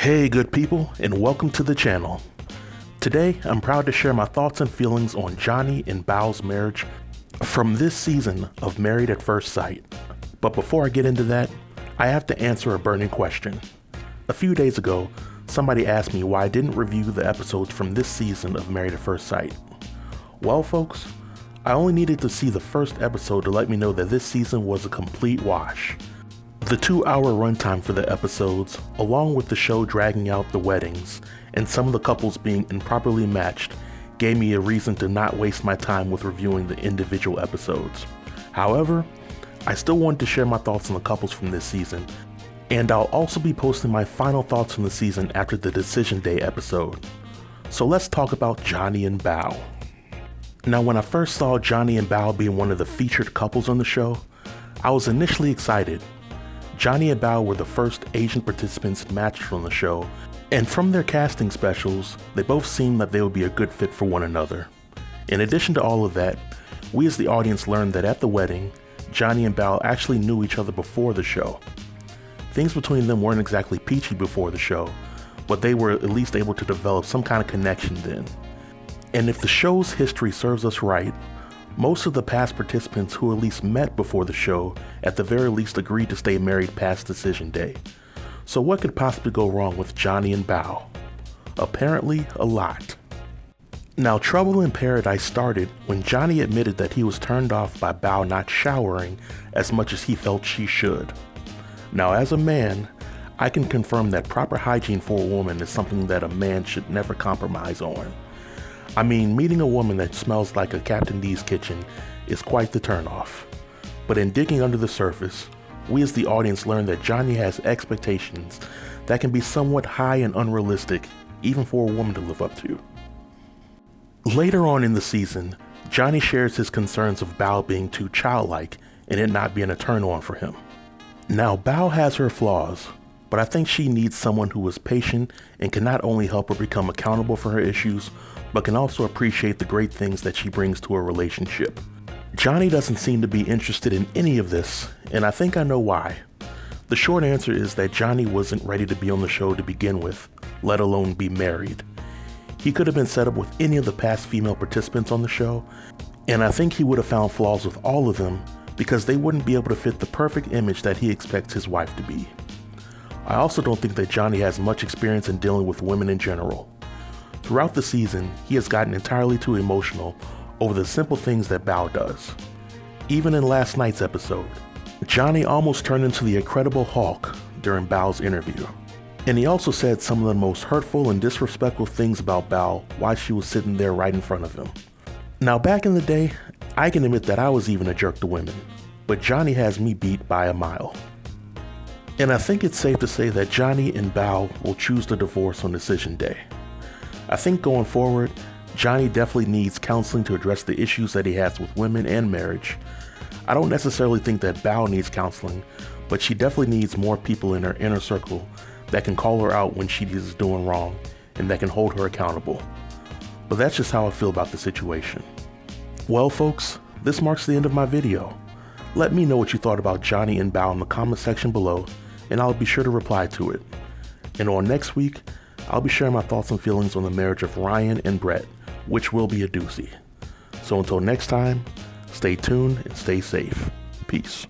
Hey good people, and welcome to the channel. Today, I'm proud to share my thoughts and feelings on Johnny and Bao's marriage from this season of Married at First Sight. But before I get into that, I have to answer a burning question. A few days ago, somebody asked me why I didn't review the episodes from this season of Married at First Sight. Well folks, I only needed to see the first episode to let me know that this season was a complete wash. The 2-hour runtime for the episodes, along with the show dragging out the weddings, and some of the couples being improperly matched, gave me a reason to not waste my time with reviewing the individual episodes. However, I still wanted to share my thoughts on the couples from this season, and I'll also be posting my final thoughts on the season after the Decision Day episode. So let's talk about Johnny and Bao. Now when I first saw Johnny and Bao being one of the featured couples on the show, I was initially excited. Johnny and Bao were the first Asian participants matched on the show, and from their casting specials, they both seemed that they would be a good fit for one another. In addition to all of that, we as the audience learned that at the wedding, Johnny and Bao actually knew each other before the show. Things between them weren't exactly peachy before the show, but they were at least able to develop some kind of connection then. And if the show's history serves us right, most of the past participants who at least met before the show at the very least agreed to stay married past Decision Day. So what could possibly go wrong with Johnny and Bao? Apparently a lot. Now Trouble in Paradise started when Johnny admitted that he was turned off by Bao not showering as much as he felt she should. Now as a man, I can confirm that proper hygiene for a woman is something that a man should never compromise on. I mean, meeting a woman that smells like a Captain D's kitchen is quite the turnoff. But in digging under the surface, we as the audience learn that Johnny has expectations that can be somewhat high and unrealistic, even for a woman to live up to. Later on in the season, Johnny shares his concerns of Bao being too childlike and it not being a turn-on for him. Now, Bao has her flaws, but I think she needs someone who is patient and can not only help her become accountable for her issues, but can also appreciate the great things that she brings to a relationship. Johnny doesn't seem to be interested in any of this, and I think I know why. The short answer is that Johnny wasn't ready to be on the show to begin with, let alone be married. He could have been set up with any of the past female participants on the show, and I think he would have found flaws with all of them because they wouldn't be able to fit the perfect image that he expects his wife to be. I also don't think that Johnny has much experience in dealing with women in general. Throughout the season, he has gotten entirely too emotional over the simple things that Bao does. Even in last night's episode, Johnny almost turned into the Incredible Hulk during Bao's interview. And he also said some of the most hurtful and disrespectful things about Bao while she was sitting there right in front of him. Now back in the day, I can admit that I was even a jerk to women, but Johnny has me beat by a mile. And I think it's safe to say that Johnny and Bao will choose the divorce on Decision Day. I think going forward, Johnny definitely needs counseling to address the issues that he has with women and marriage. I don't necessarily think that Bao needs counseling, but she definitely needs more people in her inner circle that can call her out when she is doing wrong and that can hold her accountable. But that's just how I feel about the situation. Well folks, this marks the end of my video. Let me know what you thought about Johnny and Bao in the comment section below, and I'll be sure to reply to it. And on next week, I'll be sharing my thoughts and feelings on the marriage of Ryan and Brett, which will be a doozy. So until next time, stay tuned and stay safe. Peace.